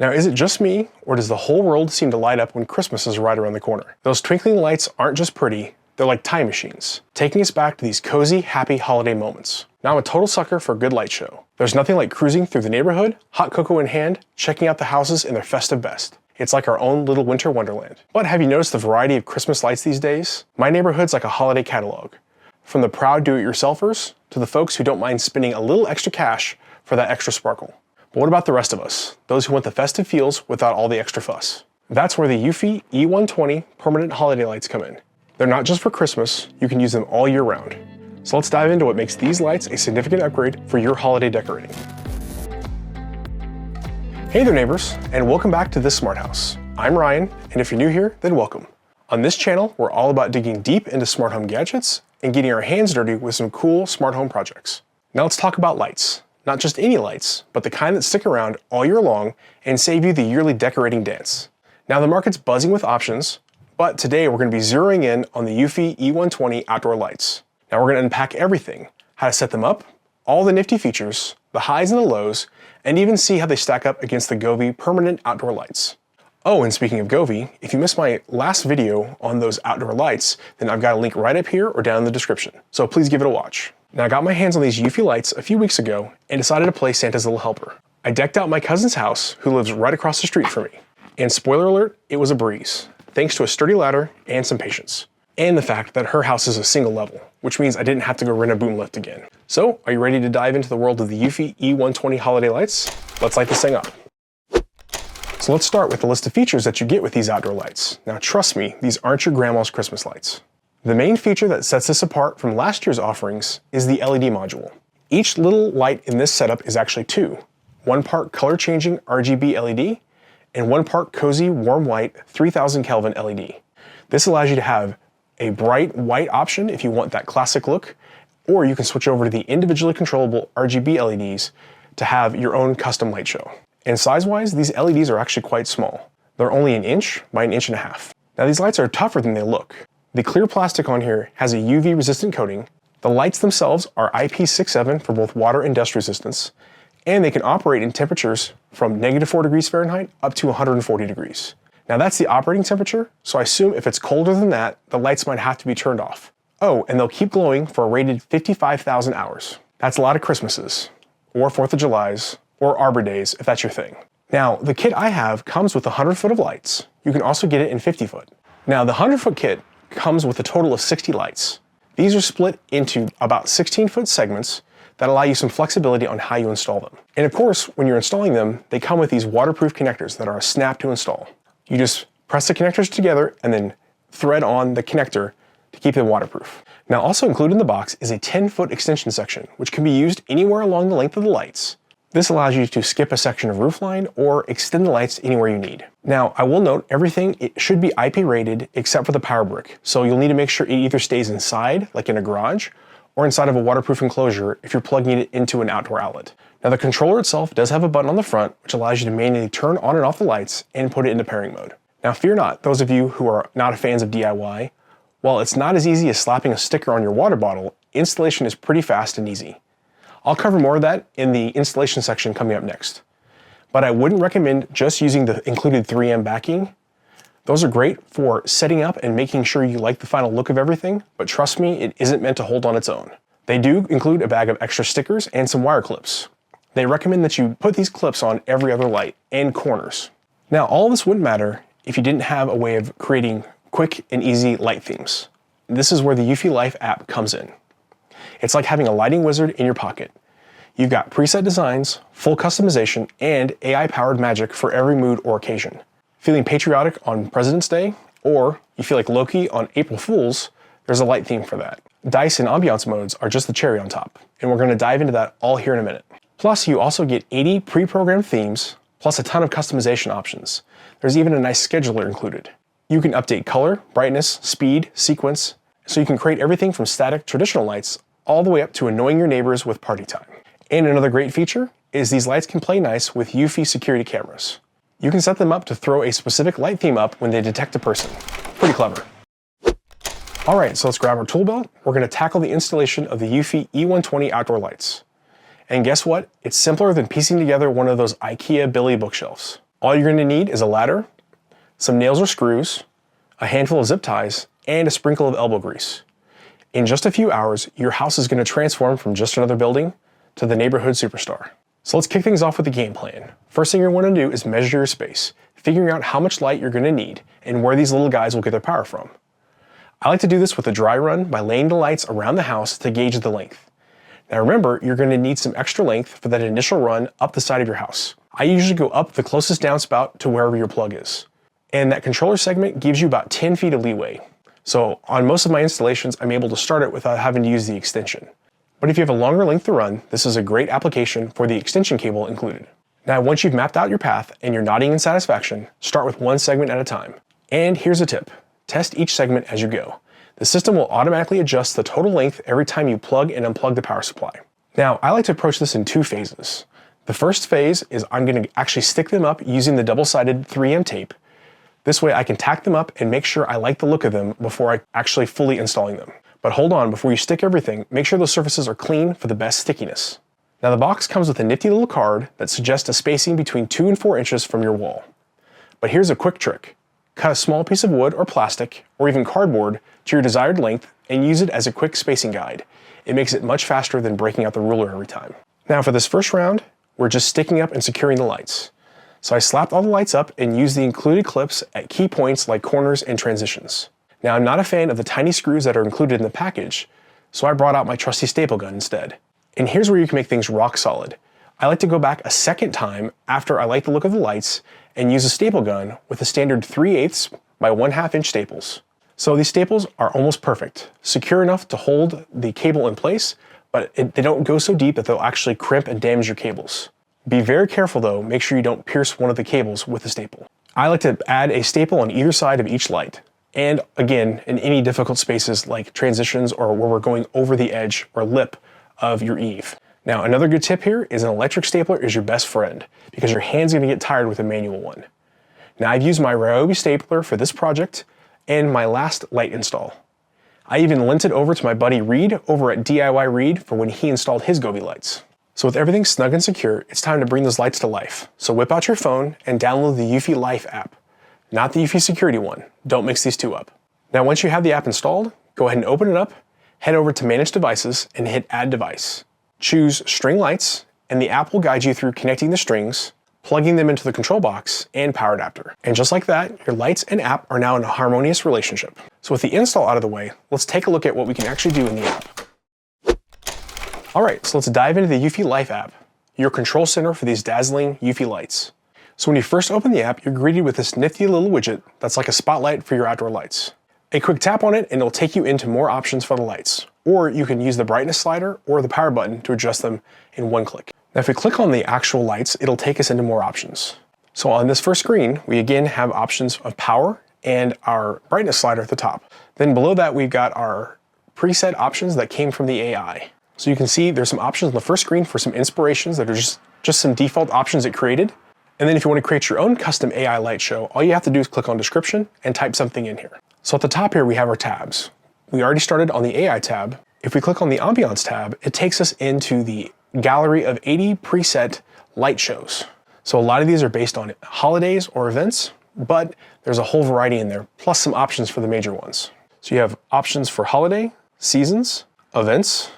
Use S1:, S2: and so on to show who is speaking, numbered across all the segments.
S1: Now, is it just me, or does the whole world seem to light up when Christmas is right around the corner? Those twinkling lights aren't just pretty, they're like time machines, taking us back to these cozy, happy holiday moments. Now, I'm a total sucker for a good light show. There's nothing like cruising through the neighborhood, hot cocoa in hand, checking out the houses in their festive best. It's like our own little winter wonderland. But have you noticed the variety of Christmas lights these days? My neighborhood's like a holiday catalog. From the proud do-it-yourselfers to the folks who don't mind spending a little extra cash for that extra sparkle. But what about the rest of us? Those who want the festive feels without all the extra fuss. That's where the Eufy E120 Permanent Holiday Lights come in. They're not just for Christmas, you can use them all year round. So let's dive into what makes these lights a significant upgrade for your holiday decorating. Hey there neighbors, and welcome back to This Smart House. I'm Ryan, and if you're new here, then welcome. On this channel, we're all about digging deep into smart home gadgets and getting our hands dirty with some cool smart home projects. Now let's talk about lights. Not just any lights, but the kind that stick around all year long and save you the yearly decorating dance. Now the market's buzzing with options, but today we're going to be zeroing in on the Eufy E120 Outdoor Lights. Now we're going to unpack everything, how to set them up, all the nifty features, the highs and the lows, and even see how they stack up against the Govee Permanent Outdoor Lights. Oh, and speaking of Govee, if you missed my last video on those outdoor lights, then I've got a link right up here or down in the description, so please give it a watch. Now I got my hands on these Eufy lights a few weeks ago and decided to play Santa's Little Helper. I decked out my cousin's house, who lives right across the street from me. And spoiler alert, it was a breeze, thanks to a sturdy ladder and some patience. And the fact that her house is a single level, which means I didn't have to go rent a boom lift again. So, are you ready to dive into the world of the Eufy E120 holiday lights? Let's light this thing up. So let's start with the list of features that you get with these outdoor lights. Now trust me, these aren't your grandma's Christmas lights. The main feature that sets this apart from last year's offerings is the LED module. Each little light in this setup is actually two. One part color-changing RGB LED, and one part cozy warm white 3000 Kelvin LED. This allows you to have a bright white option if you want that classic look, or you can switch over to the individually controllable RGB LEDs to have your own custom light show. And size-wise, these LEDs are actually quite small. They're only 1 inch by 1.5 inches. Now these lights are tougher than they look. The clear plastic on here has a UV resistant coating. The lights themselves are IP67 for both water and dust resistance, and they can operate in temperatures from -4 degrees Fahrenheit up to 140 degrees. Now that's the operating temperature, so I assume if it's colder than that, the lights might have to be turned off. Oh, and they'll keep glowing for a rated 55,000 hours. That's a lot of Christmases, or 4th of Julys, or Arbor Days, if that's your thing. Now, the kit I have comes with 100 foot of lights. You can also get it in 50 foot. Now, the 100 foot kit comes with a total of 60 lights. These are split into about 16 foot segments that allow you some flexibility on how you install them. And of course, when you're installing them, they come with these waterproof connectors that are a snap to install. You just press the connectors together and then thread on the connector to keep them waterproof. Now also included in the box is a 10-foot extension section, which can be used anywhere along the length of the lights. This allows you to skip a section of roofline or extend the lights anywhere you need. Now, I will note everything it should be IP rated except for the power brick, so you'll need to make sure it either stays inside, like in a garage, or inside of a waterproof enclosure if you're plugging it into an outdoor outlet. Now the controller itself does have a button on the front which allows you to manually turn on and off the lights and put it into pairing mode. Now fear not, those of you who are not fans of DIY, while it's not as easy as slapping a sticker on your water bottle, installation is pretty fast and easy. I'll cover more of that in the installation section coming up next. But I wouldn't recommend just using the included 3M backing. Those are great for setting up and making sure you like the final look of everything, but trust me, it isn't meant to hold on its own. They do include a bag of extra stickers and some wire clips. They recommend that you put these clips on every other light and corners. Now, all of this wouldn't matter if you didn't have a way of creating quick and easy light themes. This is where the Eufy Life app comes in. It's like having a lighting wizard in your pocket. You've got preset designs, full customization, and AI-powered magic for every mood or occasion. Feeling patriotic on President's Day, or you feel like Loki on April Fools, there's a light theme for that. Dice and ambiance modes are just the cherry on top, and we're going to dive into that all here in a minute. Plus, you also get 80 pre-programmed themes, plus a ton of customization options. There's even a nice scheduler included. You can update color, brightness, speed, sequence, so you can create everything from static traditional lights all the way up to annoying your neighbors with party time. And another great feature is these lights can play nice with Eufy security cameras. You can set them up to throw a specific light theme up when they detect a person. Pretty clever. All right, so let's grab our tool belt. We're gonna tackle the installation of the Eufy E120 outdoor lights. And guess what? It's simpler than piecing together one of those IKEA Billy bookshelves. All you're going to need is a ladder, some nails or screws, a handful of zip ties, and a sprinkle of elbow grease. In just a few hours, your house is going to transform from just another building to the neighborhood superstar. So let's kick things off with the game plan. First thing you're going to do is measure your space, figuring out how much light you're going to need and where these little guys will get their power from. I like to do this with a dry run by laying the lights around the house to gauge the length. Now remember, you're going to need some extra length for that initial run up the side of your house. I usually go up the closest downspout to wherever your plug is. And that controller segment gives you about 10 feet of leeway. So on most of my installations, I'm able to start it without having to use the extension. But if you have a longer length to run, this is a great application for the extension cable included. Now, once you've mapped out your path and you're nodding in satisfaction, start with one segment at a time. And here's a tip. Test each segment as you go. The system will automatically adjust the total length every time you plug and unplug the power supply. Now, I like to approach this in 2 phases. The first phase is I'm going to actually stick them up using the double-sided 3M tape. This way I can tack them up and make sure I like the look of them before I actually fully installing them. But hold on, before you stick everything, make sure those surfaces are clean for the best stickiness. Now the box comes with a nifty little card that suggests a spacing between 2 and 4 inches from your wall. But here's a quick trick. Cut a small piece of wood or plastic, or even cardboard, to your desired length and use it as a quick spacing guide. It makes it much faster than breaking out the ruler every time. Now for this first round, we're just sticking up and securing the lights. So I slapped all the lights up and used the included clips at key points like corners and transitions. Now I'm not a fan of the tiny screws that are included in the package, so I brought out my trusty staple gun instead. And here's where you can make things rock solid. I like to go back a second time after I like the look of the lights and use a staple gun with a standard 3/8 by 1/2 inch staples. So these staples are almost perfect, secure enough to hold the cable in place, but they don't go so deep that they'll actually crimp and damage your cables. Be very careful though, make sure you don't pierce one of the cables with the staple. I like to add a staple on either side of each light. And again, in any difficult spaces like transitions or where we're going over the edge or lip of your eave. Now, another good tip here is an electric stapler is your best friend because your hand's gonna get tired with a manual one. Now, I've used my Ryobi stapler for this project and my last light install. I even lent it over to my buddy Reed over at DIY Reed for when he installed his Govee lights. So with everything snug and secure, it's time to bring those lights to life. So whip out your phone and download the Eufy Life App. Not the Eufy Security one. Don't mix these two up. Now once you have the app installed, go ahead and open it up, head over to Manage Devices and hit Add Device. Choose String Lights and the app will guide you through connecting the strings, plugging them into the control box, and power adapter. And just like that, your lights and app are now in a harmonious relationship. So with the install out of the way, let's take a look at what we can actually do in the app. All right, so let's dive into the Eufy Life app, your control center for these dazzling Eufy lights. So when you first open the app, you're greeted with this nifty little widget that's like a spotlight for your outdoor lights. A quick tap on it and it'll take you into more options for the lights, or you can use the brightness slider or the power button to adjust them in one click. Now if we click on the actual lights, it'll take us into more options. So on this first screen, we again have options of power and our brightness slider at the top. Then below that, we've got our preset options that came from the AI. So you can see there's some options on the first screen for some inspirations that are just some default options it created. And then if you want to create your own custom AI light show, all you have to do is click on description and type something in here. So at the top here, we have our tabs. We already started on the AI tab. If we click on the ambiance tab, it takes us into the gallery of 80 preset light shows. So a lot of these are based on holidays or events, but there's a whole variety in there, plus some options for the major ones. So you have options for holiday, seasons, events,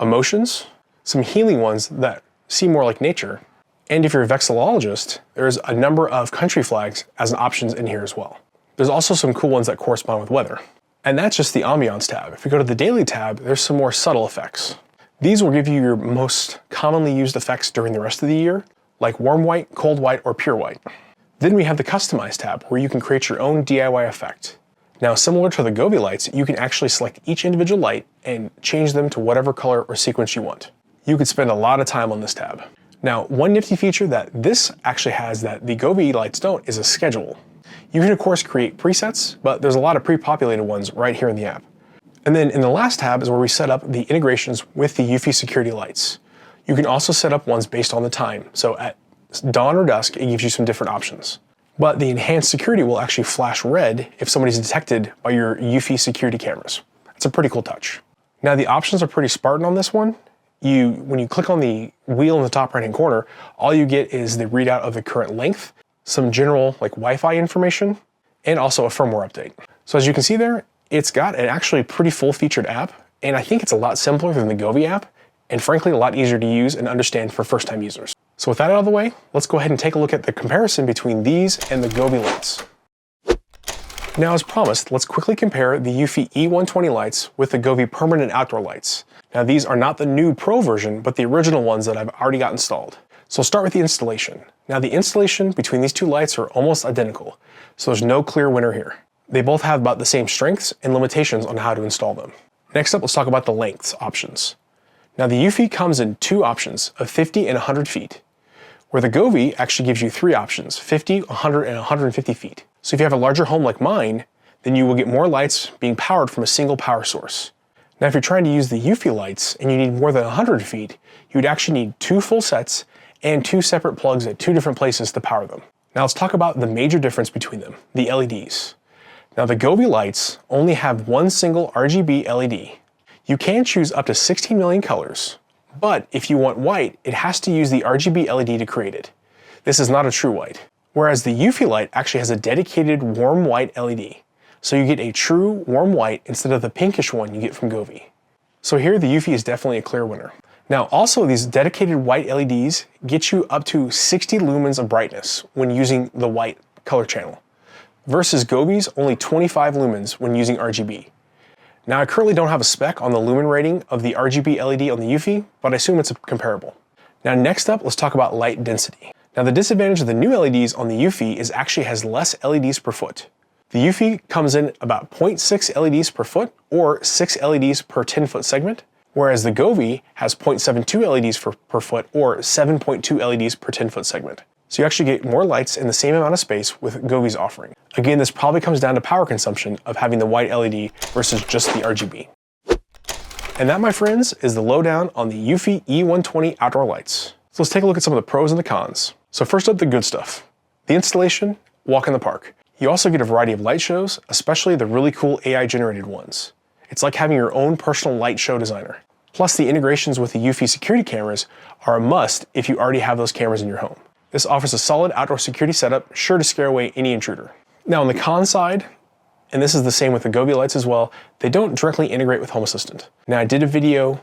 S1: emotions, some healing ones that seem more like nature. And if you're a vexillologist, there's a number of country flags as an options in here as well. There's also some cool ones that correspond with weather. And that's just the ambiance tab. If we go to the daily tab, there's some more subtle effects. These will give you your most commonly used effects during the rest of the year, like warm white, cold white, or pure white. Then we have the customize tab where you can create your own DIY effect. Now, similar to the Govee lights, you can actually select each individual light and change them to whatever color or sequence you want. You could spend a lot of time on this tab. Now, one nifty feature that this actually has that the Govee lights don't is a schedule. You can of course create presets, but there's a lot of pre-populated ones right here in the app. And then in the last tab is where we set up the integrations with the Eufy security lights. You can also set up ones based on the time. So at dawn or dusk, it gives you some different options. But the enhanced security will actually flash red if somebody's detected by your Eufy security cameras. It's a pretty cool touch. Now the options are pretty Spartan on this one. When you click on the wheel in the top right-hand corner, all you get is the readout of the current length some general like Wi-Fi information, and also a firmware update. So as you can see there, it's got an actually pretty full-featured app, and I think it's a lot simpler than the Govee app, and frankly a lot easier to use and understand for first-time users. So with that out of the way, let's go ahead and take a look at the comparison between these and the Govee lights. Now, as promised, let's quickly compare the Eufy E120 lights with the Govee Permanent Outdoor Lights. Now, these are not the new Pro version, but the original ones that I've already got installed. So I'll start with the installation. Now, the installation between these two lights are almost identical, so there's no clear winner here. They both have about the same strengths and limitations on how to install them. Next up, let's talk about the lengths options. Now, the Eufy comes in two options of 50 and 100 feet, where the Govee actually gives you three options, 50, 100, and 150 feet. So if you have a larger home like mine, then you will get more lights being powered from a single power source. Now, if you're trying to use the Eufy lights and you need more than 100 feet, you would actually need two full sets and two separate plugs at two different places to power them. Now let's talk about the major difference between them, the LEDs. Now the Govee lights only have one single RGB LED. You can choose up to 16 million colors, but if you want white, it has to use the RGB LED to create it. This is not a true white. Whereas the Eufy light actually has a dedicated warm white LED. So you get a true warm white instead of the pinkish one you get from Govee. So here the Eufy is definitely a clear winner. Now also these dedicated white LEDs get you up to 60 lumens of brightness when using the white color channel, versus Govee's only 25 lumens when using RGB. Now I currently don't have a spec on the lumen rating of the RGB LED on the Eufy, but I assume it's comparable. Now next up, let's talk about light density. Now the disadvantage of the new LEDs on the Eufy is actually has less LEDs per foot. The Eufy comes in about 0.6 LEDs per foot or 6 LEDs per 10-foot segment, whereas the Govee has 0.72 LEDs per foot or 7.2 LEDs per 10-foot segment. So you actually get more lights in the same amount of space with Govee's offering. Again, this probably comes down to power consumption of having the white LED versus just the RGB. And that, my friends, is the lowdown on the Eufy E120 outdoor lights. So let's take a look at some of the pros and the cons. So first up, the good stuff. The installation, walk in the park. You also get a variety of light shows, especially the really cool AI-generated ones. It's like having your own personal light show designer. Plus, the integrations with the Eufy security cameras are a must if you already have those cameras in your home. This offers a solid outdoor security setup, sure to scare away any intruder. Now on the con side, and this is the same with the Govee lights as well, they don't directly integrate with Home Assistant. Now I did a video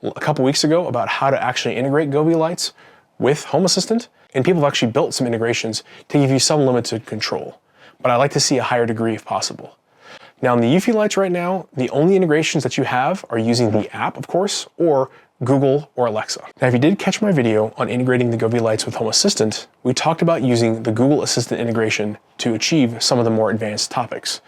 S1: a couple weeks ago about how to actually integrate Govee lights with Home Assistant, and people have actually built some integrations to give you some limited control, but I like to see a higher degree if possible. Now in the Eufy lights right now, the only integrations that you have are using the app, of course, or Google or Alexa. Now if you did catch my video on integrating the Govee lights with Home Assistant, we talked about using the Google Assistant integration to achieve some of the more advanced topics.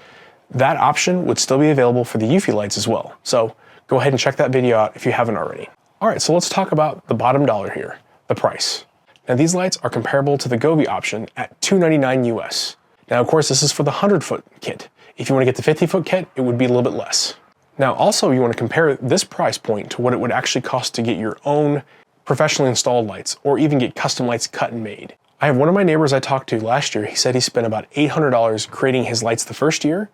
S1: That option would still be available for the Eufy lights as well, so go ahead and check that video out if you haven't already. Alright, so let's talk about the bottom dollar here, the price. Now these lights are comparable to the Govee option at $299 US. Now of course this is for the 100-foot kit. If you want to get the 50-foot kit, it would be a little bit less. Now also you want to compare this price point to what it would actually cost to get your own professionally installed lights or even get custom lights cut and made. I have one of my neighbors I talked to last year, he said he spent about $800 creating his lights the first year,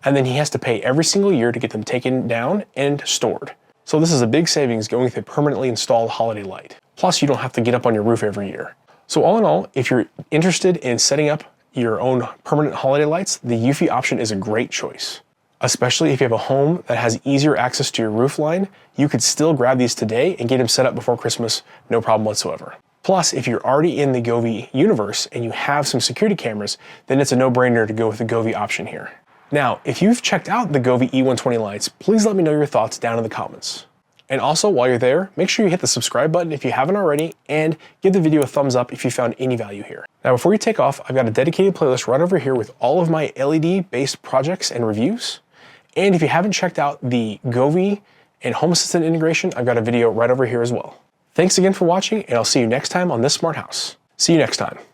S1: and then he has to pay every single year to get them taken down and stored. So this is a big savings going with a permanently installed holiday light. Plus you don't have to get up on your roof every year. So all in all, if you're interested in setting up your own permanent holiday lights, the Eufy option is a great choice. Especially if you have a home that has easier access to your roof line, you could still grab these today and get them set up before Christmas, no problem whatsoever. Plus, if you're already in the Govee universe and you have some security cameras, then it's a no-brainer to go with the Govee option here. Now, if you've checked out the Govee E120 lights, please let me know your thoughts down in the comments. And also, while you're there, make sure you hit the subscribe button if you haven't already, and give the video a thumbs up if you found any value here. Now, before you take off, I've got a dedicated playlist right over here with all of my LED-based projects and reviews. And if you haven't checked out the Govee and Home Assistant integration, I've got a video right over here as well. Thanks again for watching, and I'll see you next time on This Smart House. See you next time.